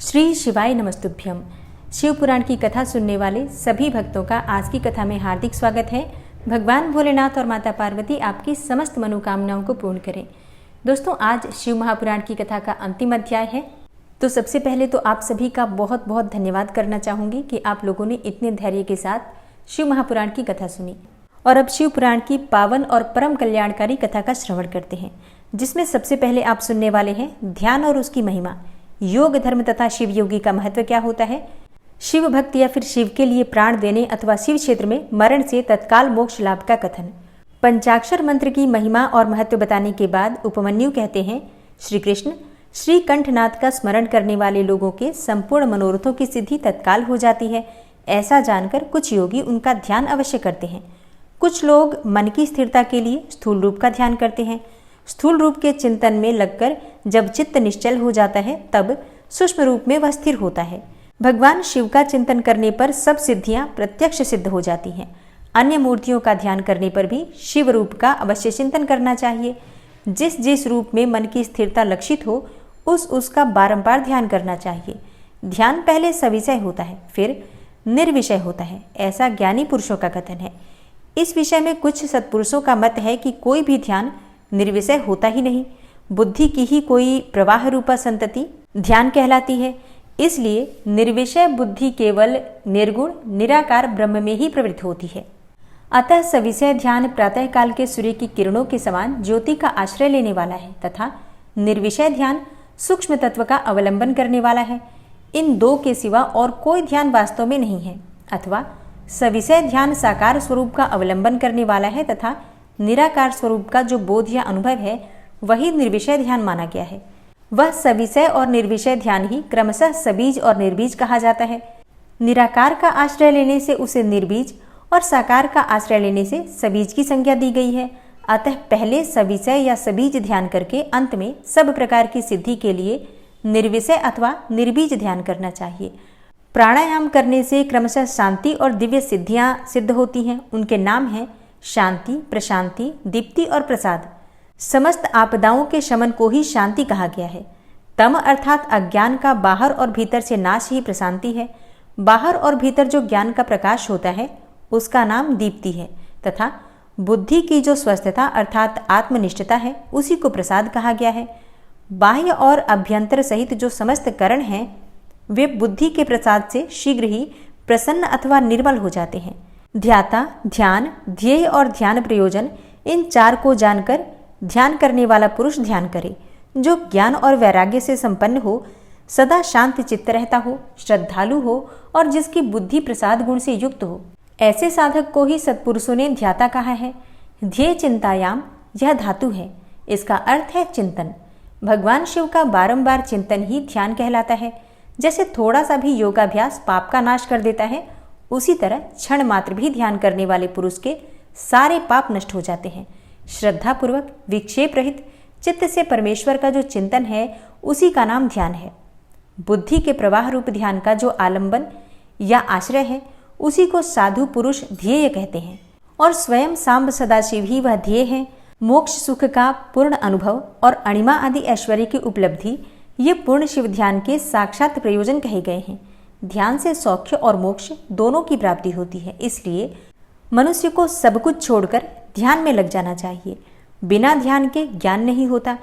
श्री शिवाय नमस्तुभ्यम। शिव पुराण की कथा सुनने वाले सभी भक्तों का आज की कथा में हार्दिक स्वागत है। भगवान भोलेनाथ और माता पार्वती आपकी समस्त मनोकामनाओं को पूर्ण करें। दोस्तों, आज शिव महापुराण की कथा का अंतिम अध्याय है। तो सबसे पहले तो आप सभी का बहुत बहुत धन्यवाद करना चाहूँगी कि आप लोगों ने इतने धैर्य के साथ शिव महापुराण की कथा सुनी। और अब शिव पुराण की पावन और परम कल्याणकारी कथा का श्रवण करते हैं, जिसमें सबसे पहले आप सुनने वाले हैं ध्यान और उसकी महिमा, योग धर्म तथा शिव योगी का महत्व क्या होता है, शिव भक्त या फिर शिव के लिए प्राण देने अथवा शिव क्षेत्र में मरण से तत्काल मोक्ष लाभ का कथन, पंचाक्षर मंत्र की महिमा और महत्व बताने के बाद उपमन्यु कहते हैं, श्री कृष्ण श्री कंठनाथ का स्मरण करने वाले लोगों के संपूर्ण मनोरथों की सिद्धि तत्काल हो जाती है। ऐसा जानकर कुछ योगी उनका ध्यान अवश्य करते हैं। कुछ लोग मन की स्थिरता के लिए स्थूल रूप का ध्यान करते हैं। स्थूल रूप के चिंतन में लगकर जब चित्त निश्चल हो जाता है तब सूक्ष्म रूप में वह स्थिर होता है। भगवान शिव का चिंतन करने पर सब सिद्धियां प्रत्यक्ष सिद्ध हो जाती हैं। अन्य मूर्तियों का ध्यान करने पर भी शिव रूप का अवश्य चिंतन करना चाहिए। जिस जिस रूप में मन की स्थिरता लक्षित हो उसका बारंबार ध्यान करना चाहिए। ध्यान पहले सविषय होता है, फिर निर्विषय होता है, ऐसा ज्ञानी पुरुषों का कथन है। इस विषय में कुछ सत्पुरुषों का मत है कि कोई भी ध्यान निर्विषय होता ही नहीं। बुद्धि की ही कोई प्रवाह रूपा संतति ध्यान कहलाती है। इसलिए निर्विषय बुद्धि केवल निर्गुण निराकार ब्रह्म में ही प्रवृत्त होती है। अतः सविषय ध्यान प्रातः काल के सूर्य की किरणों के समान ज्योति का आश्रय लेने वाला है तथा निर्विषय ध्यान सूक्ष्म तत्व का अवलंबन करने वाला है। इन दो के सिवा और कोई ध्यान वास्तव में नहीं है। अथवा सविषय ध्यान साकार स्वरूप का अवलंबन करने वाला है तथा निराकार स्वरूप का जो बोध या अनुभव है वही निर्विषय ध्यान माना गया है। वह सविषय और निर्विषय ध्यान ही क्रमशः सबीज और निर्बीज कहा जाता है। निराकार का आश्रय लेने से उसे निर्बीज और साकार का आश्रय लेने से सबीज की संज्ञा दी गई है। अतः पहले सविषय या सबीज ध्यान करके अंत में सब प्रकार की सिद्धि के लिए निर्विषय अथवा निर्बीज ध्यान करना चाहिए। प्राणायाम करने से क्रमशः शांति और दिव्य सिद्धियां सिद्ध होती हैं। उनके नाम हैं शांति, प्रशांति, दीप्ति और प्रसाद। समस्त आपदाओं के शमन को ही शांति कहा गया है। तम अर्थात अज्ञान का बाहर और भीतर से नाश ही प्रशांति है। बाहर और भीतर जो ज्ञान का प्रकाश होता है उसका नाम दीप्ति है तथा बुद्धि की जो स्वस्थता अर्थात आत्मनिष्ठता है उसी को प्रसाद कहा गया है। बाह्य और अभ्यंतर सहित जो समस्त करण हैं वे बुद्धि के प्रसाद से शीघ्र ही प्रसन्न अथवा निर्मल हो जाते हैं। ध्याता, ध्यान, ध्येय और ध्यान प्रयोजन, इन चार को जानकर ध्यान करने वाला पुरुष ध्यान करे। जो ज्ञान और वैराग्य से संपन्न हो, सदा शांत चित्त रहता हो, श्रद्धालु हो और जिसकी बुद्धि प्रसाद गुण से युक्त हो, ऐसे साधक को ही सत्पुरुषों ने ध्याता कहा है। ध्येय चिंतायाम, यह धातु है, इसका अर्थ है चिंतन। भगवान शिव का बारंबार चिंतन ही ध्यान कहलाता है। जैसे थोड़ा सा भी योगाभ्यास पाप का नाश कर देता है, उसी तरह क्षण मात्र भी ध्यान करने वाले पुरुष के सारे पाप नष्ट हो जाते हैं। श्रद्धा पूर्वक विक्षेप रहित चित्त से परमेश्वर का जो चिंतन है उसी का नाम ध्यान है। बुद्धि के प्रवाह रूप ध्यान का जो आलंबन या आश्रय है उसी को साधु पुरुष ध्येय कहते हैं। और स्वयं सांब सदाशिव ही वह ध्येय है। मोक्ष सुख का पूर्ण अनुभव और अणिमा आदि ऐश्वर्य की उपलब्धि ये पूर्ण शिव ध्यान के साक्षात प्रयोजन कहे गए हैं। ध्यान से सौख्य और मोक्ष दोनों की प्राप्ति होती है। इसलिए मनुष्य को सब कुछ छोड़कर ध्यान में लग जाना चाहिए। बिना ध्यान के ज्ञान नहीं होता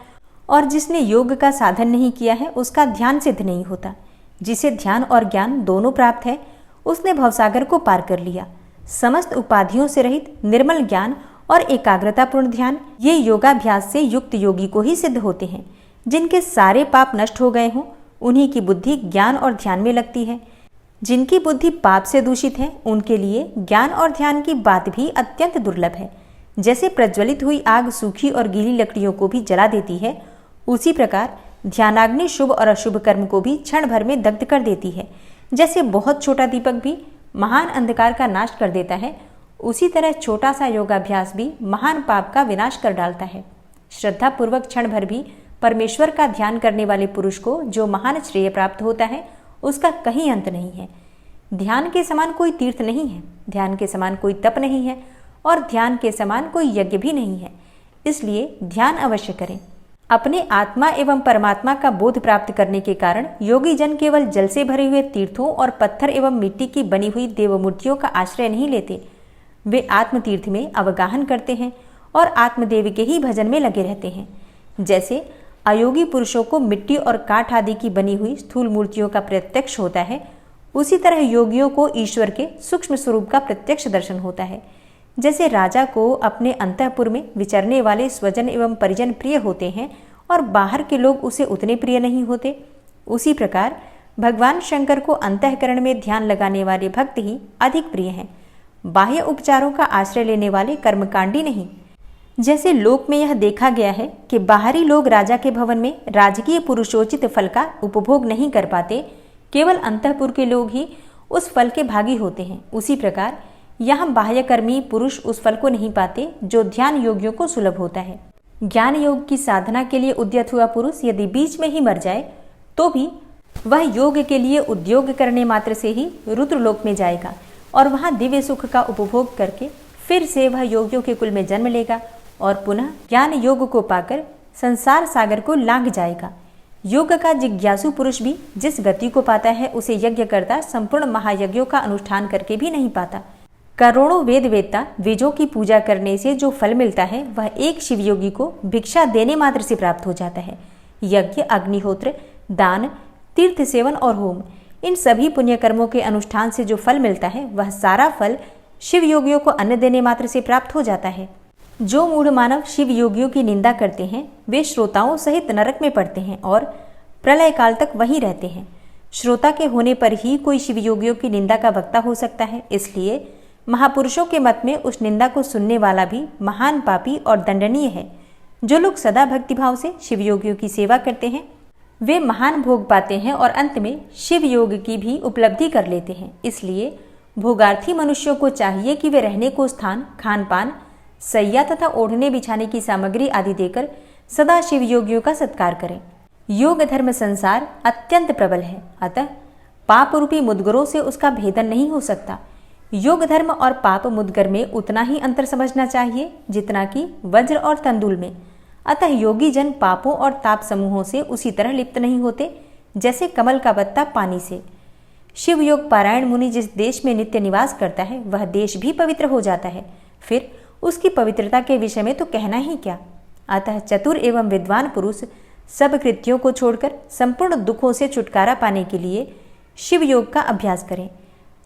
और जिसने योग का साधन नहीं किया है उसका ध्यान सिद्ध नहीं होता। जिसे ध्यान और ज्ञान दोनों प्राप्त है उसने भवसागर को पार कर लिया। समस्त उपाधियों से रहित निर्मल ज्ञान और एकाग्रतापूर्ण ध्यान ये योगाभ्यास से युक्त योगी को ही सिद्ध होते हैं। जिनके सारे पाप नष्ट हो गए हों उन्हीं की बुद्धि ज्ञान और ध्यान में लगती है। जिनकी बुद्धि पाप से दूषित है उनके लिए ज्ञान और ध्यान की बात भी अत्यंत दुर्लभ है। जैसे प्रज्वलित हुई आग सूखी और गीली लकड़ियों को भी जला देती है, उसी प्रकार ध्यानाग्नि शुभ और अशुभ कर्म को भी क्षण भर में दग्ध कर देती है। जैसे बहुत छोटा दीपक भी महान अंधकार का नाश कर देता है, उसी तरह छोटा सा योगाभ्यास भी महान पाप का विनाश कर डालता है। श्रद्धा पूर्वक क्षण भर भी परमेश्वर का ध्यान करने वाले पुरुष को जो महान श्रेय प्राप्त होता है उसका कहीं अंत नहीं है। ध्यान के समान कोई तीर्थ नहीं है, ध्यान के समान कोई तप नहीं है और ध्यान के समान कोई यज्ञ भी नहीं है। इसलिए ध्यान अवश्य करें। अपने आत्मा एवं परमात्मा का बोध प्राप्त करने के कारण योगी जन केवल जल से भरे हुए तीर्थों और पत्थर एवं मिट्टी की बनी हुई देवमूर्तियों का आश्रय नहीं लेते। वे आत्म तीर्थ में अवगाहन करते हैं और आत्मदेव के ही भजन में लगे रहते हैं। जैसे अयोगी पुरुषों को मिट्टी और काठ आदि की बनी हुई स्थूल मूर्तियों का प्रत्यक्ष होता है, उसी तरह योगियों को ईश्वर के सूक्ष्म स्वरूप का प्रत्यक्ष दर्शन होता है। जैसे राजा को अपने अंतःपुर में विचरने वाले स्वजन एवं परिजन प्रिय होते हैं और बाहर के लोग उसे उतने प्रिय नहीं होते, उसी प्रकार भगवान शंकर को अंतःकरण में ध्यान लगाने वाले भक्त ही अधिक प्रिय हैं, बाह्य उपचारों का आश्रय लेने वाले कर्मकांडी नहीं। जैसे लोक में यह देखा गया है कि बाहरी लोग राजा के भवन में राजकीय पुरुषोचित फल का उपभोग नहीं कर पाते, केवल अंतःपुर के लोग ही उस फल के भागी होते हैं, उसी प्रकार यहाँ बाह्यकर्मी पुरुष उस फल को नहीं पाते जो ध्यान योगियों को सुलभ होता है। ज्ञान योग की साधना के लिए उद्यत हुआ पुरुष यदि बीच में ही मर जाए तो भी वह योग के लिए उद्योग करने मात्र से ही रुद्रलोक में जाएगा और वहां दिव्य सुख का उपभोग करके फिर से वह योगियों के कुल में जन्म लेगा और पुनः ज्ञान योग को पाकर संसार सागर को लांघ जाएगा। योग का जिज्ञासु पुरुष भी जिस गति को पाता है उसे यज्ञकर्ता संपूर्ण महायज्ञों का अनुष्ठान करके भी नहीं पाता। करोड़ों वेद वेत्ता द्विजों की पूजा करने से जो फल मिलता है वह एक शिवयोगी को भिक्षा देने मात्र से प्राप्त हो जाता है। यज्ञ, अग्निहोत्र, दान, तीर्थ सेवन और होम, इन सभी पुण्य कर्मों के अनुष्ठान से जो फल मिलता है वह सारा फल शिव योगियों को अन्न देने मात्र से प्राप्त हो जाता है। जो मूढ़ मानव शिव योगियों की निंदा करते हैं वे श्रोताओं सहित नरक में पड़ते हैं और प्रलय काल तक वहीं रहते हैं। श्रोता के होने पर ही कोई शिव योगियों की निंदा का वक्ता हो सकता है, इसलिए महापुरुषों के मत में उस निंदा को सुनने वाला भी महान पापी और दंडनीय है। जो लोग सदा भक्तिभाव से शिव योगियों की सेवा करते हैं वे महान भोग पाते हैं और अंत में शिव योग की भी उपलब्धि कर लेते हैं। इसलिए भोगार्थी मनुष्यों को चाहिए कि वे रहने को स्थान, खान पान, सैया तथा ओढ़ने बिछाने की सामग्री आदि देकर सदा शिव योगियों का सत्कार करें। योग धर्म संसार अत्यंत प्रबल है, अतः पाप रूपी मुद्गरों से उसका भेदन नहीं हो सकता। योग धर्म और पाप मुद्गर में उतना ही अंतर समझना चाहिए जितना कि वज्र और तंदुल में। अतः योगी जन पापों और ताप समूहों से उसी तरह लिप्त नहीं होते जैसे कमल का पत्ता पानी से। शिव योग पारायण मुनि जिस देश में नित्य निवास करता है वह देश भी पवित्र हो जाता है, फिर उसकी पवित्रता के विषय में तो कहना ही क्या। अतः चतुर एवं विद्वान पुरुष सब कृत्यों को छोड़कर संपूर्ण दुखों से छुटकारा पाने के लिए शिव योग का अभ्यास करें।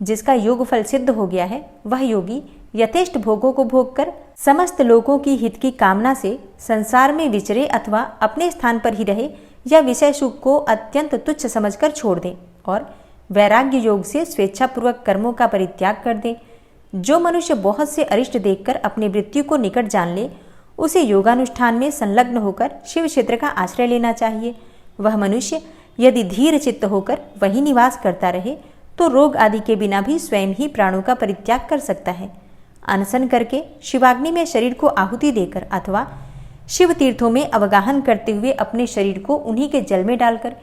जिसका योग फल सिद्ध हो गया है वह योगी यथेष्ट भोगों को भोग कर समस्त लोगों की हित की कामना से संसार में विचरे अथवा अपने स्थान पर ही रहे या विषय सुख को अत्यंत तुच्छ समझकर छोड़ दे और वैराग्य योग से स्वेच्छापूर्वक कर्मों का परित्याग कर दे। जो मनुष्य बहुत से अरिष्ट देखकर अपनी मृत्यु को निकट जान ले उसे योगानुष्ठान में संलग्न होकर शिव क्षेत्र का आश्रय लेना चाहिए। वह मनुष्य यदि धीर चित्त होकर वहीं निवास करता रहे तो रोग आदि के बिना भी स्वयं ही प्राणों का परित्याग कर सकता है। अनशन करके शिवाग्नि में शरीर को आहुति देकर अथवा शिव तीर्थों में अवगाहन करते हुए अपने शरीर को उन्हीं के जल में डालकर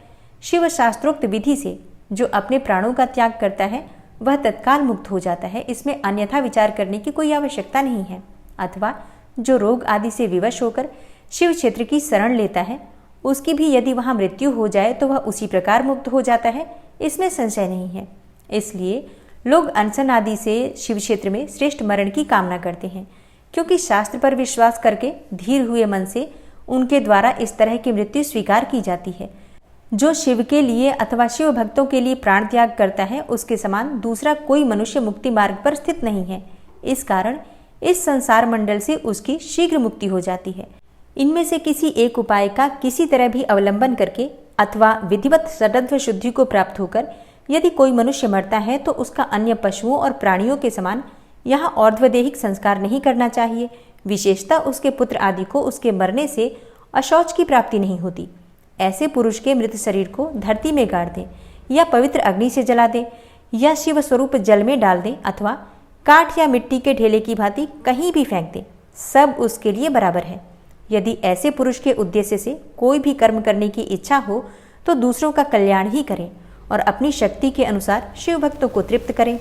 शिव शास्त्रोक्त विधि से जो अपने प्राणों का त्याग करता है वह तत्काल मुक्त हो जाता है। इसमें अन्यथा विचार करने की कोई आवश्यकता नहीं है। अथवा जो रोग आदि से विवश होकर शिव क्षेत्र की शरण लेता है उसकी भी यदि वहां मृत्यु हो जाए तो वह उसी प्रकार मुक्त हो जाता है, इसमें संशय नहीं है। इसलिए लोग अनशन आदि से शिव क्षेत्र में श्रेष्ठ मरण की कामना करते हैं, क्योंकि शास्त्र पर विश्वास करके धीर हुए मन से उनके द्वारा इस तरह की मृत्यु स्वीकार की जाती है। जो शिव के लिए अथवा शिव भक्तों के लिए प्राण त्याग करता है उसके समान दूसरा कोई मनुष्य मुक्ति मार्ग पर स्थित नहीं है। इस कारण इस संसार मंडल से उसकी शीघ्र मुक्ति हो जाती है। इनमें से किसी एक उपाय का किसी तरह भी अवलंबन करके अथवा विधिवत सदत्व शुद्धि को प्राप्त होकर यदि कोई मनुष्य मरता है तो उसका अन्य पशुओं और प्राणियों के समान यहाँ और्ध्वदेहिक संस्कार नहीं करना चाहिए। विशेषतः उसके पुत्र आदि को उसके मरने से अशौच की प्राप्ति नहीं होती। ऐसे पुरुष के मृत शरीर को धरती में गाड़ दें या पवित्र अग्नि से जला दें या शिव स्वरूप जल में डाल दें अथवा काठ या मिट्टी के ढेले की भांति कहीं भी फेंक दें, सब उसके लिए बराबर है। यदि ऐसे पुरुष के उद्देश्य से कोई भी कर्म करने की इच्छा हो तो दूसरों का कल्याण ही करें और अपनी शक्ति के अनुसार शिव भक्तों को तृप्त करें।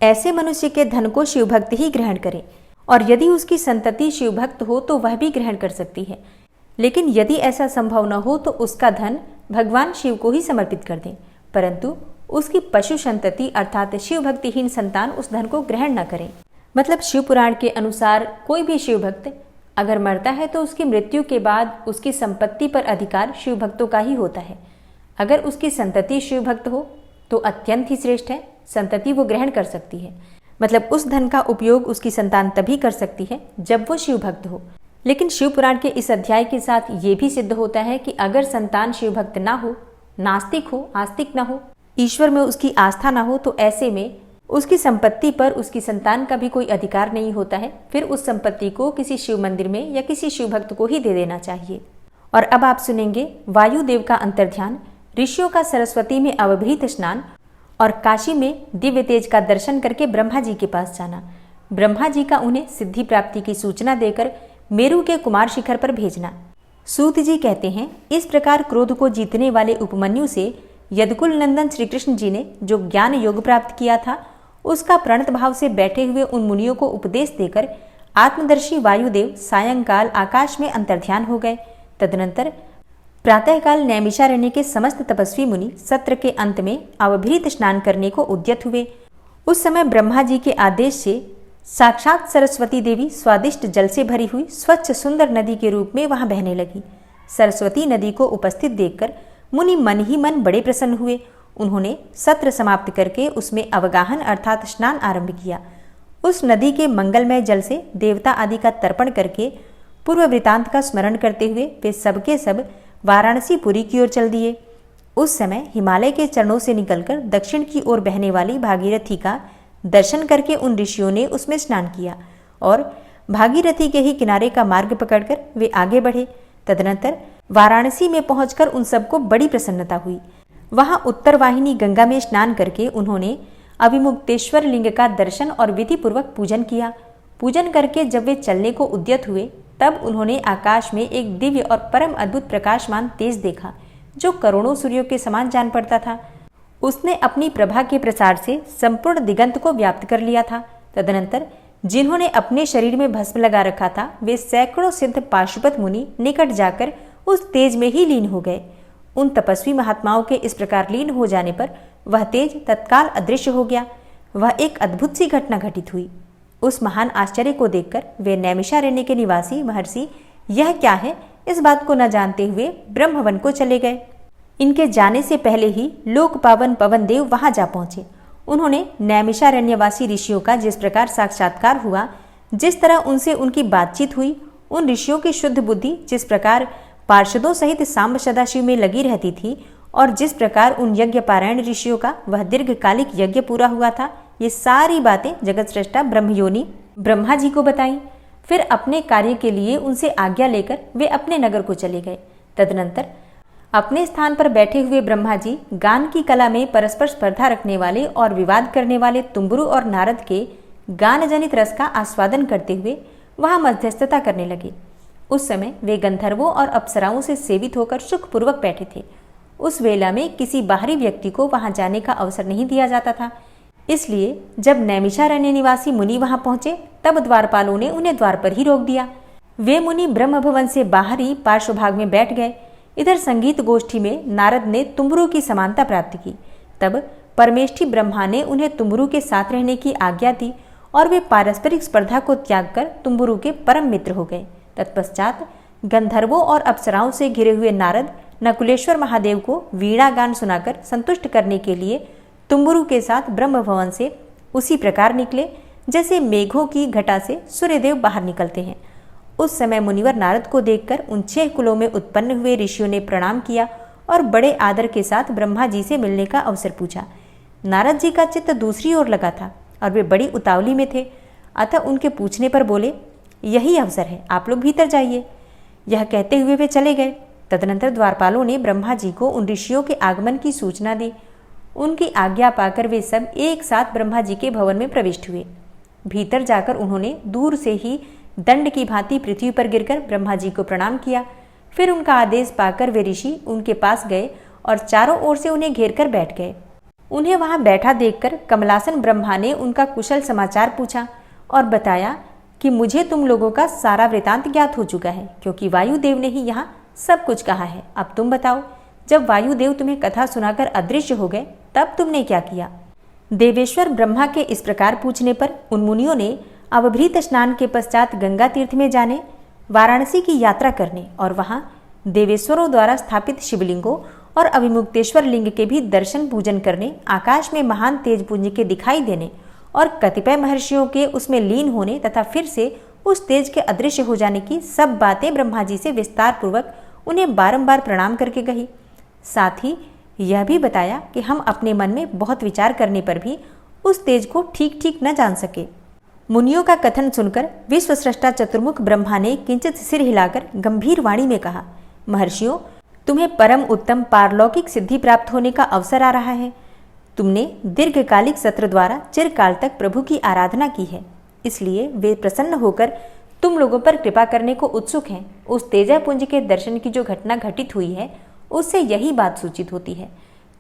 ऐसे मनुष्य के धन को शिव भक्त ही ग्रहण करें और यदि उसकी संतति शिव भक्त हो तो वह भी ग्रहण कर सकती है। लेकिन यदि ऐसा संभव न हो तो उसका धन भगवान शिव को ही समर्पित कर दें, परंतु उसकी पशु संतति अर्थात शिव भक्तिहीन संतान उस धन को ग्रहण न करें। मतलब शिव पुराण के अनुसार कोई भी शिव भक्त अगर मरता है तो उसकी मृत्यु के बाद उसकी संपत्ति पर अधिकार शिव भक्तों का ही होता है। अगर उसकी संतति शिव भक्त हो तो अत्यंत ही श्रेष्ठ है, संतति वो ग्रहण कर सकती है। मतलब उस धन का उपयोग उसकी संतान तभी कर सकती है जब वो शिव भक्त हो। लेकिन शिव पुराण के इस अध्याय के साथ ये भी सिद्ध होता है कि अगर संतान शिव भक्त ना हो, नास्तिक हो, आस्तिक ना हो, ईश्वर में उसकी आस्था ना हो, तो ऐसे में उसकी संपत्ति पर उसकी संतान का भी कोई अधिकार नहीं होता है। फिर उस संपत्ति को किसी शिव मंदिर में या किसी शिव भक्त को ही दे देना चाहिए। और अब आप सुनेंगे वायुदेव का अंतर्ध्यान, ऋषियों का सरस्वती में अवभृत स्नान और काशी में दिव्य तेज का दर्शन करके ब्रह्मा जी के पास जाना, ब्रह्मा जी का उन्हें सिद्धि प्राप्ति की सूचना देकर मेरु के कुमार शिखर पर भेजना। सूत जी कहते हैं, इस प्रकार क्रोध को जीतने वाले उपमन्यु से यदुकुल नंदन श्री कृष्ण जी ने जो ज्ञान योग प्राप्त किया था उसका प्रणत भाव से बैठे हुए उन मुनियों को उपदेश देकर आत्मदर्शी वायुदेव सायंकाल आकाश में अंतर्ध्यान हो गए। तदनंतर प्रातःकाल नैमिषारण्य के समस्त तपस्वी मुनि सत्र के अंत में अवभृत स्नान करने को उद्यत हुए। उस समय ब्रह्मा जी के आदेश से साक्षात सरस्वती देवी स्वादिष्ट जल से भरी हुई स्वच्छ सुंदर नदी के रूप में वहां बहने लगी। सरस्वती नदी को उपस्थित देखकर मुनि मन ही मन बड़े प्रसन्न हुए। उन्होंने सत्र समाप्त करके उसमें अवगाहन अर्थात स्नान आरंभ किया। उस नदी के मंगलमय जल से देवता आदि का तर्पण करके पूर्व वृतांत का स्मरण करते हुए वे सबके सब वाराणसी पुरी की ओर चल दिए। उस समय हिमालय के चरणों से निकलकर दक्षिण की ओर बहने वाली भागीरथी का दर्शन करके उन ऋषियों ने उसमें स्नान किया और भागीरथी के ही किनारे का मार्ग पकड़कर वे आगे बढ़े। तदनंतर वाराणसी में पहुंचकर उन सबको बड़ी प्रसन्नता हुई। वहां उत्तर वाहिनी गंगा में स्नान करके उन्होंने अभिमुक्तेश्वर लिंग का दर्शन और विधि पूर्वक पूजन किया। पूजन करके जब वे चलने को उद्यत हुए तब उन्होंने आकाश में एक दिव्य और परम अद्भुत प्रकाशमान तेज देखा जो करोड़ों सूर्यों के समान जान पड़ता था। उसने अपनी प्रभा के प्रसार से संपूर्ण दिगंत को व्याप्त कर लिया था। तदनंतर जिन्होंने अपने शरीर में भस्म लगा रखा था वे सैकड़ों सिद्ध पाशुपत मुनि निकट जाकर उस तेज में ही लीन हो गए। उन तपस्वी महात्माओं के इस प्रकार लीन हो जाने पर वह तेज तत्काल अदृश्य हो गया। वह एक अद्भुत सी घटना घटित हुई। उस महान आश्चर्य को देखकर वे नैमिषारण्य के निवासी महर्षि यह क्या है इस बात को न जानते हुए ब्रह्मवन को चले गए। इनके जाने से पहले ही लोक पावन पवन देव वहां जा पहुंचे। उन्होंने नैमिषारण्यवासी ऋषियों का जिस प्रकार साक्षात्कार हुआ, जिस तरह उनसे उनकी बातचीत हुई, उन ऋषियों की शुद्ध बुद्धि जिस प्रकार पार्षदों सहित सांब सदाशिव में लगी रहती थी और जिस प्रकार उन यज्ञ पारायण ऋषियों का वह दीर्घकालिक यज्ञ पूरा हुआ था, ये सारी बातें जगत श्रेष्ठा ब्रह्मयोनि ब्रह्मा जी को बताई। फिर अपने कार्य के लिए उनसे आज्ञा लेकर वे अपने नगर को चले गए। तदनंतर अपने स्थान पर बैठे हुए ब्रह्मा जी गान की कला में परस्पर स्पर्धा रखने वाले और विवाद करने वाले तुम्बुरु और नारद के गान जनित रस का आस्वादन करते हुए वहां मध्यस्थता करने लगे। उस समय वे गंधर्वों और अप्सराओं से सेवित होकर सुखपूर्वक बैठे थे। उस वेला में किसी बाहरी व्यक्ति को वहां जाने का अवसर नहीं दिया जाता था। इसलिए जब नैमिषारण्य निवासी मुनि वहां पहुंचे तब द्वारपालों ने उन्हें द्वार पर ही रोक दिया। वे मुनि ब्रह्म भवन से बाहर ही पार्श्वभाग में बैठ गए। इधर संगीत गोष्ठी में नारद ने तुम्बुरु की समानता प्राप्त की। तब परमेष्ठी ब्रह्मा ने उन्हें तुम्बुरु के साथ रहने की आज्ञा दी और वे पारस्परिक स्पर्धा को त्याग कर तुम्बुरु के परम मित्र हो गए। तत्पश्चात गंधर्वों और अप्सराओं से घिरे हुए नारद नकुलेश्वर महादेव को वीणा गान सुनाकर संतुष्ट करने के लिए तुम्बुरु के साथ ब्रह्म भवन से उसी प्रकार निकले जैसे मेघों की घटा से सूर्यदेव बाहर निकलते हैं। उस समय मुनिवर नारद को देखकर उन 6 कुलों में उत्पन्न हुए ऋषियों ने प्रणाम किया और बड़े आदर के साथ ब्रह्मा जी से मिलने का अवसर पूछा। नारद जी का चित्त दूसरी ओर लगा था और वे बड़ी उतावली में थे, अतः उनके पूछने पर बोले, यही अवसर है, आप लोग भीतर जाइए। यह कहते हुए वे चले गए। तदनंतर द्वारपालों ने ब्रह्मा जी को उन ऋषियों के आगमन की सूचना दी। उनकी आज्ञा पाकर वे सब एक साथ ब्रह्मा जी के भवन में प्रविष्ट हुए। भीतर जाकर उन्होंने दूर से ही दंड की भांति पृथ्वी पर गिरकर ब्रह्मा जी को प्रणाम किया। फिर उनका आदेश पाकर वे ऋषि उनके पास गए और चारों ओर से उन्हें घेर कर बैठ गए। उन्हें वहां बैठा देखकर कमलासन ब्रह्मा ने उनका कुशल समाचार पूछा और बताया कि मुझे तुम लोगों का सारा वृतांत ज्ञात हो चुका है, क्योंकि वायुदेव ने ही यहाँ सब कुछ कहा है। अब तुम बताओ, जब वायुदेव तुम्हें कथा सुनाकर अदृश्य हो गए तब तुमने क्या किया? देवेश्वर ब्रह्मा के इस प्रकार पूछने पर उन मुनियों ने अवभृत स्नान के पश्चात गंगा तीर्थ में जाने, वाराणसी की यात्रा करने और वहां देवेश्वरों द्वारा स्थापित शिवलिंगों और अभिमुक्तेश्वर लिंग के भी दर्शन पूजन करने, आकाश में महान तेज पुंज के दिखाई देने और कतिपय महर्षियों के उसमें लीन होने तथा फिर से उस तेज के अदृश्य हो जाने की सब बातें ब्रह्मा जी से विस्तार पूर्वक उन्हें बारंबार प्रणाम करके कही। साथ ही यह भी बताया कि हम अपने मन में बहुत विचार करने पर भी उस तेज को ठीक ठीक न जान सके। मुनियों का कथन सुनकर विश्वस्रष्टा चतुर्मुख ब्रह्मा ने किंचित सिर हिलाकर गंभीर वाणी में कहा, महर्षियों, तुम्हें परम उत्तम पारलौकिक सिद्धि प्राप्त होने का अवसर आ रहा है। तुमने दीर्घकालिक सत्र द्वारा चिरकाल तक प्रभु की आराधना की है, इसलिए वे प्रसन्न होकर तुम लोगों पर कृपा करने को उत्सुक हैं। उस तेजपुंज के दर्शन की जो घटना घटित हुई है उससे यही बात सूचित होती है।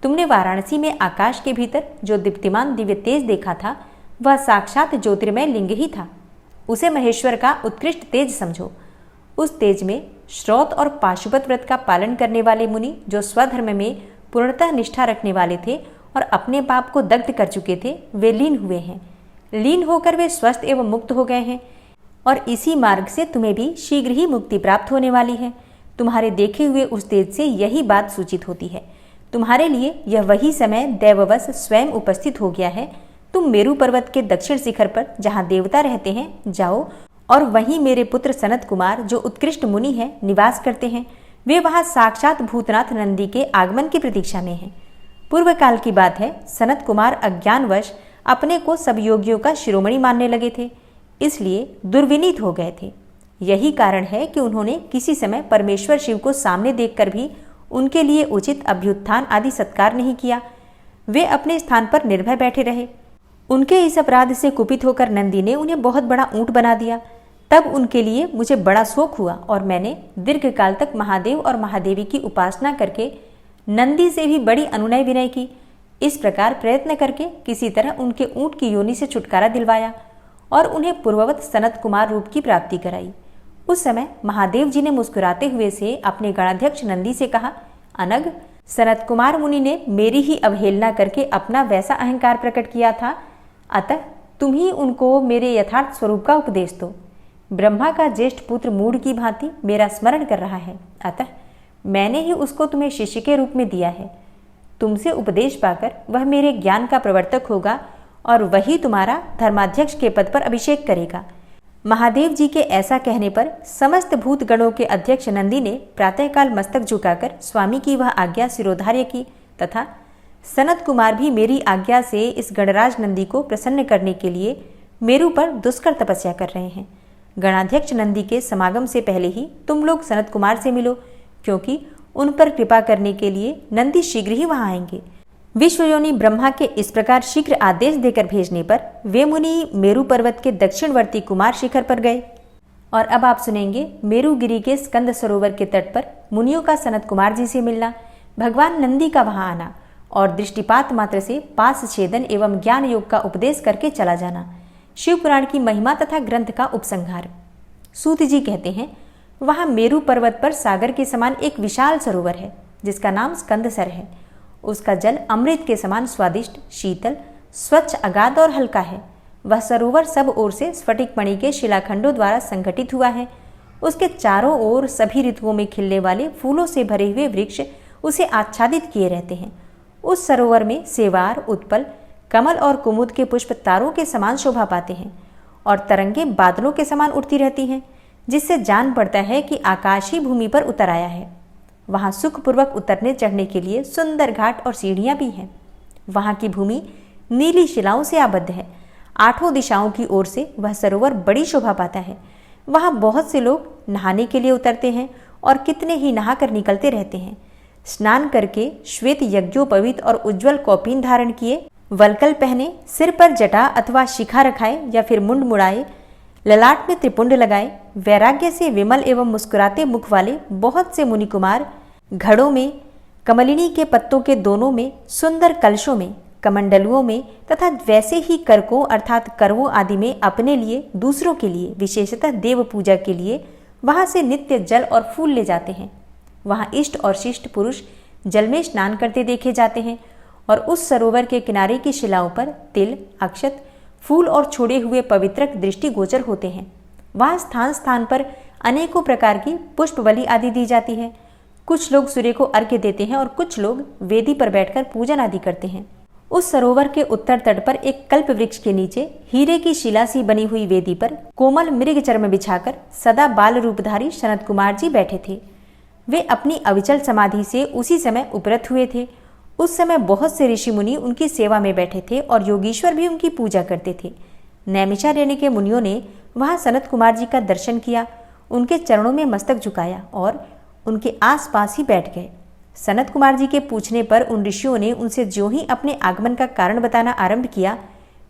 तुमने वाराणसी में आकाश के भीतर जो दीप्तिमान दिव्य तेज देखा था वह साक्षात ज्योतिर्मय लिंग ही था। उसे महेश्वर का उत्कृष्ट तेज समझो। उस तेज में श्रौत और पाशुपत व्रत का पालन करने वाले मुनि जो स्वधर्म में पूर्णतः निष्ठा रखने वाले थे और अपने पाप को दग्ध कर चुके थे, वे लीन हुए हैं। लीन होकर वे स्वस्थ एवं मुक्त हो गए हैं और इसी मार्ग से तुम्हें भी शीघ्र ही मुक्ति प्राप्त होने वाली है। तुम्हारे देखे हुए उस तेज से यही बात सूचित होती है। तुम्हारे लिए यह वही समय दैववश स्वयं उपस्थित हो गया है। तुम मेरु पर्वत के दक्षिण शिखर पर जहाँ देवता रहते हैं जाओ और वहीं मेरे पुत्र सनत कुमार जो उत्कृष्ट मुनि हैं निवास करते हैं। वे वहाँ साक्षात भूतनाथ नंदी के आगमन की प्रतीक्षा में हैं। पूर्व काल की बात है, सनत कुमार अज्ञानवश अपने को सब योगियों का शिरोमणि मानने लगे थे, इसलिए दुर्विनीत हो गए थे। यही कारण है कि उन्होंने किसी समय परमेश्वर शिव को सामने देखकर भी उनके लिए उचित अभ्युत्थान आदि सत्कार नहीं किया। वे अपने स्थान पर निर्भय बैठे रहे। उनके इस अपराध से कुपित होकर नंदी ने उन्हें बहुत बड़ा ऊंट बना दिया। तब उनके लिए मुझे बड़ा शोक हुआ और मैंने दीर्घकाल तक महादेव और महादेवी की उपासना करके नंदी से भी बड़ी अनुनय विनय की। इस प्रकार प्रयत्न करके किसी तरह उनके ऊंट की योनि से छुटकारा दिलवाया और उन्हें पूर्ववत सनत कुमार रूप की प्राप्ति कराई। उस समय महादेव जी ने मुस्कुराते हुए से अपने गणाध्यक्ष नंदी से कहा, अनग, सनत कुमार मुनि ने मेरी ही अवहेलना करके अपना वैसा अहंकार प्रकट किया था, अतः तुम ही उनको मेरे यथार्थ स्वरूप का उपदेश दो। ब्रह्मा का ज्येष्ठ पुत्र मूढ़ की भांति मेरा स्मरण कर रहा है, अतः मैंने ही उसको तुम्हें शिष्य के रूप में दिया है। तुमसे उपदेश पाकर वह मेरे ज्ञान का प्रवर्तक होगा और वही तुम्हारा धर्माध्यक्ष के पद पर अभिषेक करेगा। महादेव जी के ऐसा कहने पर समस्त भूत गणों के अध्यक्ष नंदी ने प्रातःकाल मस्तक झुकाकर स्वामी की वह आज्ञा शिरोधार्य की तथा सनत कुमार भी मेरी आज्ञा से इस गणराज नंदी को प्रसन्न करने के लिए मेरु पर दुष्कर तपस्या कर रहे हैं। गणाध्यक्ष नंदी के समागम से पहले ही तुम लोग सनत कुमार से मिलो, क्योंकि उन पर कृपा करने के लिए नंदी शीघ्र ही वहां आएंगे। विश्वयोनि ब्रह्मा के इस प्रकार शीघ्र आदेश देकर भेजने पर वे मुनि मेरु पर्वत के दक्षिणवर्ती कुमार शिखर पर गए। और अब आप सुनेंगे मेरुगिरी के स्कंद सरोवर के तट पर मुनियों का सनत कुमार जी से मिलना, भगवान नंदी का वहां आना और दृष्टिपात मात्र से पास छेदन एवं ज्ञान योग का उपदेश करके चला जाना। शिव पुराण की महिमा तथा ग्रंथ का उपसंहार। सूत जी कहते हैं, वहां मेरु पर्वत पर सागर के समान एक विशाल सरोवर है जिसका नाम स्कंदसर है। उसका जल अमृत के समान स्वादिष्ट, शीतल, स्वच्छ, अगाध और हल्का है। वह सरोवर सब ओर से स्फटिक मणि के शिलाखंडों द्वारा संगठित हुआ है। उसके चारों ओर सभी ऋतुओं में खिलने वाले फूलों से भरे हुए वृक्ष उसे आच्छादित किए रहते हैं। उस सरोवर में सेवार, उत्पल, कमल और कुमुद के पुष्प तारों के समान शोभा पाते हैं और तरंगें बादलों के समान उड़ती रहती हैं, जिससे जान पड़ता है कि आकाश ही भूमि पर उतर आया है। वहाँ सुखपूर्वक उतरने चढ़ने के लिए सुंदर घाट और सीढ़ियाँ भी हैं। वहाँ की भूमि नीली शिलाओं से आबद्ध है। आठों दिशाओं की ओर से वह सरोवर बड़ी शोभा पाता है। वहाँ बहुत से लोग नहाने के लिए उतरते हैं और कितने ही नहाकर निकलते रहते हैं। स्नान करके श्वेत यज्ञोपवीत और उज्ज्वल कौपीन धारण किए, वलकल पहने, सिर पर जटा अथवा शिखा रखाए या फिर मुंड मुड़ाए, ललाट में त्रिपुंड लगाए, वैराग्य से विमल एवं मुस्कुराते मुख वाले बहुत से मुनि कुमार घड़ों में, कमलिनी के पत्तों के दोनों में, सुंदर कलशों में, कमंडलुओं में तथा वैसे ही करकों अर्थात करवों आदि में अपने लिए, दूसरों के लिए, विशेषतः देव पूजा के लिए वहां से नित्य जल और फूल ले जाते हैं। वहां इष्ट और शिष्ट पुरुष जल में स्नान करते देखे जाते हैं और उस सरोवर के किनारे की शिलाओं पर तिल, अक्षत, फूल और छोड़े हुए पवित्रक दृष्टिगोचर होते हैं। वहां स्थान स्थान पर अनेकों प्रकार की पुष्प बलि आदि दी जाती है। कुछ लोग सूर्य को अर्घ्य देते हैं और कुछ लोग वेदी पर बैठकर पूजन आदि करते हैं। उस सरोवर के उत्तर तट पर एक कल्प वृक्ष के नीचे हीरे की शिला सी बनी हुई वेदी पर कोमल मृग चर्म बिछाकर सदा बाल रूपधारी सनत कुमार जी बैठे थे। वे अपनी अविचल समाधि से उसी समय उपरत हुए थे। उस समय बहुत से ऋषि मुनि उनकी सेवा में बैठे थे और योगीश्वर भी उनकी पूजा करते थे। नैमिषारण्य के मुनियों ने वहां सनत कुमार जी का दर्शन किया, उनके चरणों में मस्तक झुकाया और उनके आसपास ही बैठ गए। सनत कुमार जी के पूछने पर उन ऋषियों ने उनसे ज्यों ही अपने आगमन का कारण बताना आरंभ किया,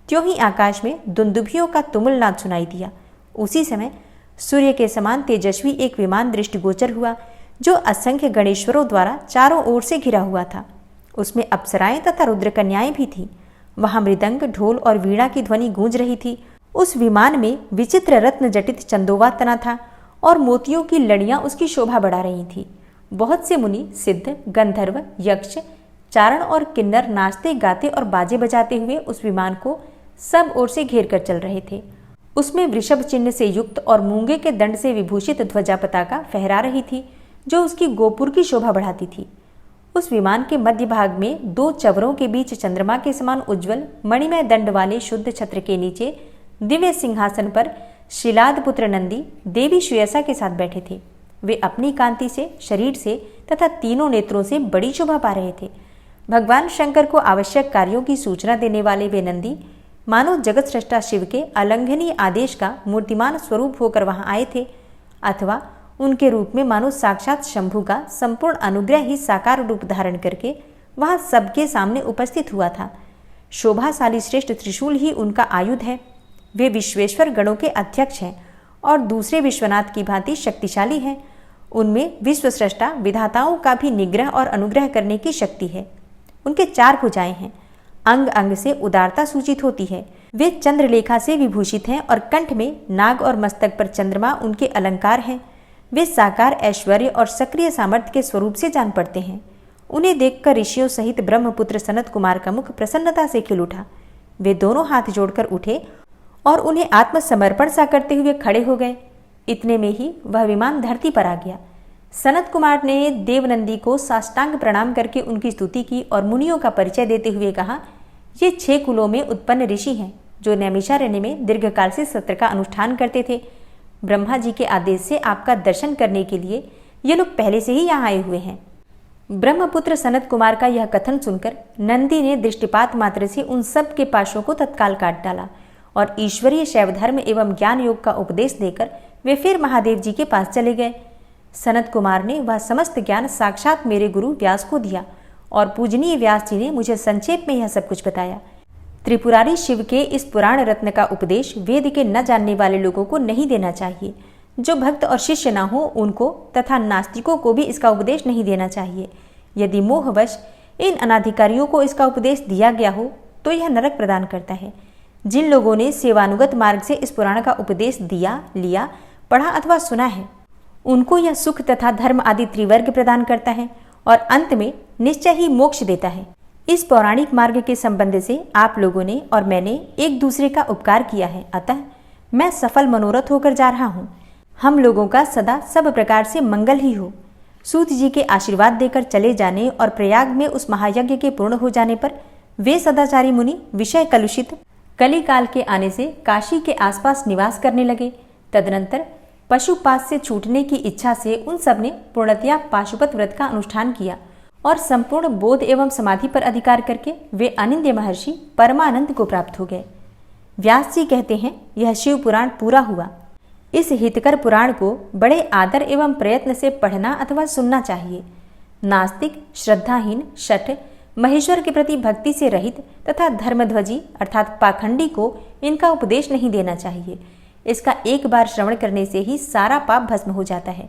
त्यों ही आकाश में दुंदुभियों का तुमुल नाद सुनाई दिया। उसी समय सूर्य के समान तेजस्वी एक विमान दृष्टिगोचर हुआ, जो असंख्य गणेश्वरों द्वारा चारों ओर से घिरा हुआ था। उसमें अप्सराएं तथा रुद्रकन्याएं भी थीं। वहां मृदंग, ढोल और वीणा की ध्वनि गूंज रही थी। उस विमान में विचित्र रत्न जटित चंदोवा तना था और मोतियों की लड़ियां उसकी शोभा बढ़ा रही थी। बहुत से मुनि, सिद्ध, गंधर्व, यक्ष, चारण और किन्नर नाचते गाते और बाजे बजाते हुए उस विमान को सब ओर से घेर कर चल रहे थे। उसमें वृषभ चिन्ह से युक्त और मूंगे के दंड से विभूषित ध्वजा पताका फहरा रही थी, जो उसकी गोपुर की शोभा बढ़ाती थी। उस विमान के मध्य भाग में दो चवरों के बीच चंद्रमा के समान उज्ज्वल मणिमय दंड वाले शुद्ध छत्र के नीचे दिव्य सिंहासन पर शिलाद पुत्र नंदी देवी श्रेयसा के साथ बैठे थे। वे अपनी कांति से, शरीर से तथा तीनों नेत्रों से बड़ी शोभा पा रहे थे। भगवान शंकर को आवश्यक कार्यों की सूचना देने वाले वे नंदी मानो जगत सृष्टा शिव के अलंघनीय आदेश का मूर्तिमान स्वरूप होकर वहां आए थे, अथवा उनके रूप में मानो साक्षात शंभु का संपूर्ण अनुग्रह ही साकार रूप धारण करके वहां सबके सामने उपस्थित हुआ था। शोभाशाली श्रेष्ठ त्रिशूल ही उनका आयुध है। वे विश्वेश्वर गणों के अध्यक्ष हैं और दूसरे विश्वनाथ की भांति शक्तिशाली हैं। उनमें विश्व सृष्टा विधाताओं का भी निग्रह और अनुग्रह करने की शक्ति है। उनके 4 भुजाएं हैं, अंग अंग से उदारता सूचित होती है। वे चंद्रलेखा से विभूषित हैं और कंठ में नाग और मस्तक पर चंद्रमा उनके अलंकार हैं। वे साकार ऐश्वर्य और सक्रिय सामर्थ्य के स्वरूप से जान पड़ते हैं। उन्हें देखकर ऋषियों सहित ब्रह्मपुत्र सनत कुमार का मुख प्रसन्नता से खिल उठा। वे दोनों हाथ जोड़कर उठे और उन्हें आत्मसमर्पण सा करते हुए खड़े हो गए। इतने में ही वह विमान धरती पर आ गया। सनत कुमार ने देवनंदी को साष्टांग प्रणाम करके उनकी स्तुति की और मुनियों का परिचय देते हुए कहा, ये 6 कुलों में उत्पन्न ऋषि हैं, जो नैमिषारण्य में दीर्घकाल से सत्र का अनुष्ठान करते थे। ब्रह्मा जी के आदेश से आपका दर्शन करने के लिए ये लोग पहले से ही यहाँ आए हुए हैं। ब्रह्मपुत्र सनत कुमार का यह कथन सुनकर नंदी ने दृष्टिपात मात्र से उन सब के पाशों को तत्काल काट डाला और ईश्वरीय शैव धर्म एवं ज्ञान योग का उपदेश देकर वे फिर महादेव जी के पास चले गए। सनत कुमार ने वह समस्त ज्ञान साक्षात मेरे गुरु व्यास को दिया और पूजनीय व्यास जी ने मुझे संक्षेप में यह सब कुछ बताया। त्रिपुरारी शिव के इस पुराण रत्न का उपदेश वेद के न जानने वाले लोगों को नहीं देना चाहिए। जो भक्त और शिष्य न हो उनको तथा नास्तिकों को भी इसका उपदेश नहीं देना चाहिए। यदि मोहवश इन अनाधिकारियों को इसका उपदेश दिया गया हो तो यह नरक प्रदान करता है। जिन लोगों ने सेवानुगत मार्ग से इस पुराण का उपदेश दिया, लिया, पढ़ा अथवा सुना है, उनको यह सुख तथा धर्म आदि त्रिवर्ग प्रदान करता है और अंत में निश्चय ही मोक्ष देता है। इस पौराणिक मार्ग के संबंध से आप लोगों ने और मैंने एक दूसरे का उपकार किया है, अतः मैं सफल मनोरथ होकर जा रहा हूँ। हम लोगों का सदा सब प्रकार से मंगल ही हो। सूत जी के आशीर्वाद देकर चले जाने और प्रयाग में उस महायज्ञ के पूर्ण हो जाने पर वे सदाचारी मुनि विषय कलुषित कली काल के आने से काशी के आसपास निवास करने लगे। तदनंतर पशुपात से छूटने की इच्छा से उन सब ने पूर्णतया पाशुपत व्रत का अनुष्ठान किया और संपूर्ण बोध एवं समाधि पर अधिकार करके वे अनिंद्य महर्षि परमानंद को प्राप्त हो गए। व्यास जी कहते हैं, यह शिव पुराण पूरा हुआ। इस हितकर पुराण को बड़े आदर एवं प्रयत्न से पढ़ना अथवा सुनना चाहिए। नास्तिक, श्रद्धाहीन, शठ, महेश्वर के प्रति भक्ति से रहित तथा धर्मध्वजी अर्थात पाखंडी को इनका उपदेश नहीं देना चाहिए। इसका एक बार श्रवण करने से ही सारा पाप भस्म हो जाता है।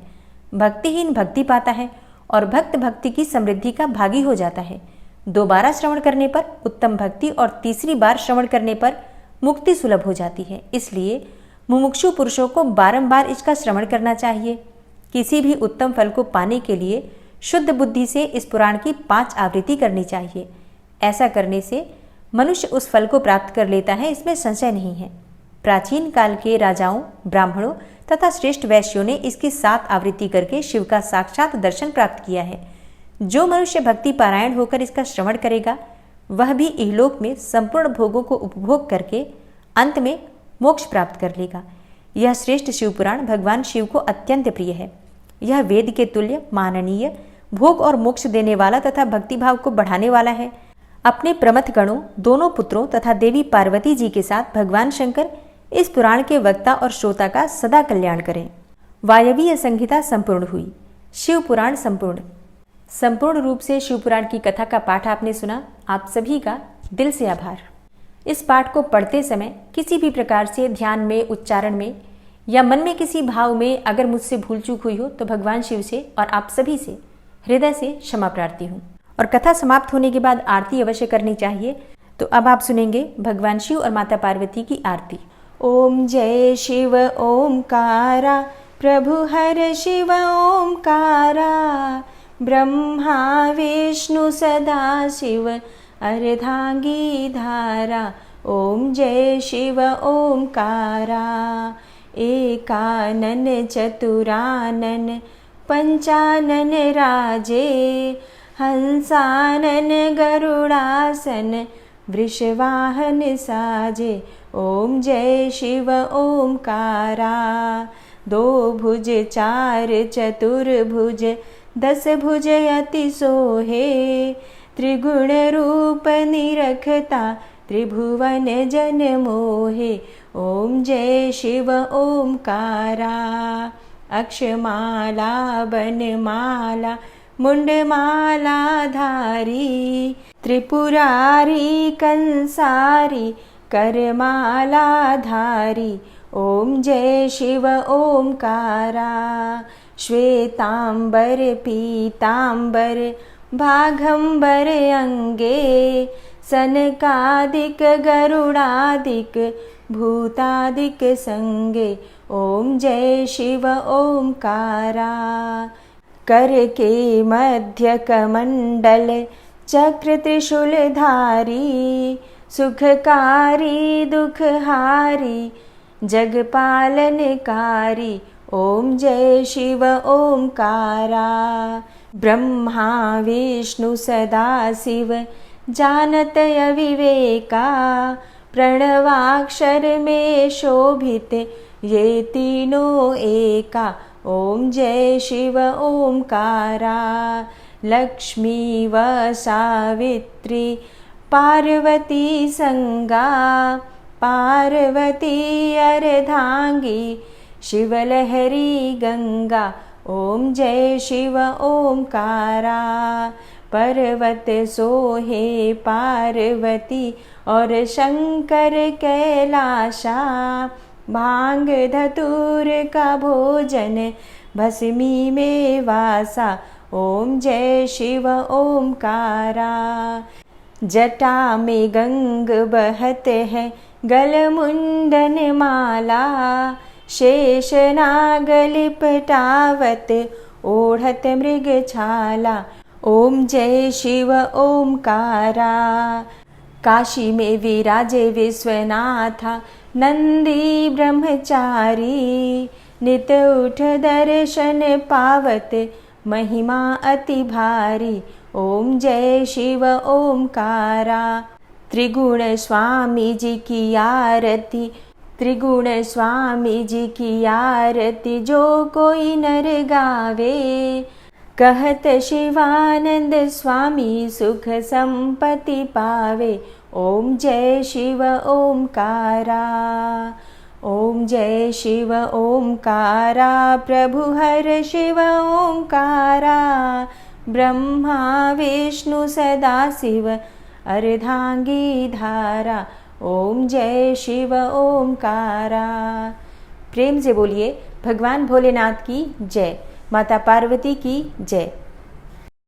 भक्तिहीन भक्ति पाता है और भक्त भक्ति की समृद्धि का भागी हो जाता है। 2 बार श्रवण करने पर उत्तम भक्ति और तीसरी बार श्रवण करने पर मुक्ति सुलभ हो जाती है। इसलिए मुमुक्षु पुरुषों को बारंबार इसका श्रवण करना चाहिए। किसी भी उत्तम फल को पाने के लिए शुद्ध बुद्धि से इस पुराण की 5 आवृत्ति करनी चाहिए। ऐसा करने से मनुष्य उस फल को प्राप्त कर लेता है, इसमें संशय नहीं है। प्राचीन काल के राजाओं, ब्राह्मणों तथा श्रेष्ठ वैश्यों ने इसकी 7 आवृत्ति करके शिव का साक्षात दर्शन प्राप्त किया है। जो मनुष्य भक्ति पारायण होकर इसका श्रवण करेगा वह भी इहलोक में संपूर्ण भोगों को उपभोग करके अंत में मोक्ष प्राप्त कर लेगा। यह श्रेष्ठ शिव पुराण भगवान शिव को अत्यंत प्रिय है। यह वेद के तुल्य, माननीय, भोग और मोक्ष देने वाला तथा भक्तिभाव को बढ़ाने वाला है। अपने प्रमथ गणों, दोनों पुत्रों तथा देवी पार्वती जी के साथ भगवान शंकर इस पुराण के वक्ता और श्रोता का सदा कल्याण करें। वायवीय संहिता संपूर्ण हुई। शिव पुराण संपूर्ण रूप से शिव पुराण की कथा का पाठ आपने सुना। आप सभी का दिल से आभार। इस पाठ को पढ़ते समय किसी भी प्रकार से ध्यान में, उच्चारण में या मन में किसी भाव में अगर मुझसे भूल चूक हुई हो तो भगवान शिव से और आप सभी से हृदय से क्षमा प्रार्थी हूँ। और कथा समाप्त होने के बाद आरती अवश्य करनी चाहिए। तो अब आप सुनेंगे भगवान शिव और माता पार्वती की आरती। ओम जय शिव ओमकारा, प्रभु हर शिव ओमकारा, ब्रह्मा विष्णु सदा शिव अर्धांगी धारा। ओम जय शिव ओमकारा, एकानन चतुरानन पंचानन राजे, हंसानन गरुड़ासन वृषवाहन साजे। ओम जय शिव ओमकारा, 2 भुज 4 चतुर्भुज 10 भुज अति सोहे, त्रिगुण रूप निरखता त्रिभुवन जन मोहे। ओम जय शिव ओमकारा, अक्षमाला बनमाला मुंडमाला धारी, त्रिपुरारी कंसारी करमाला धारी। ओम जय शिव ओमकारा, श्वेतांबर पीतांबर भागंबर अंगे, सनकादिक गरुड़ादिक भूतादिक संगे। ओम जय शिव ओमकारा, कर के मध्य कमंडल चक्र त्रिशूलधारी, सुखकारी दुखहारी जगपालनकारी। ओम जय शिव ओमकारा, ब्रह्मा विष्णु सदा शिव जानत अविवेका, प्रणवाक्षर में शोभित ये तीनों एका। ओम जय शिव ओमकारा, लक्ष्मी व सावित्री पार्वती संगा, पार्वती अर्धांगी शिवलहरी गंगा। ओम जय शिव ओमकारा, पर्वत सोहे पार्वती और शंकर कैलाशा, भांग धतूर का भोजन भस्मी में वासा। ओम जय शिव ओमकारा, जटा में गंग बहत है गलमुंडन माला, शेष नाग लिपटावत ओढ़त मृग छाला। ओम जय शिव ओमकारा, काशी में विराजे विश्वनाथा नंदी ब्रह्मचारी, नित उठ दर्शन पावत महिमा अति भारी। ओम जय शिव ओमकारा, त्रिगुण स्वामी जी की आरती, त्रिगुण स्वामी जी की आरती जो कोई नर गावे, कहत शिवानंद स्वामी सुख संपत्ति पावे। ओम जय शिव ओमकारा, ओम जय शिव ओमकारा, प्रभु हर शिव ओमकारा, ब्रह्मा विष्णु सदा शिव अर्धांगी धारा। ओम जय शिव ओमकारा। प्रेम से बोलिए भगवान भोलेनाथ की जय, माता पार्वती की जय।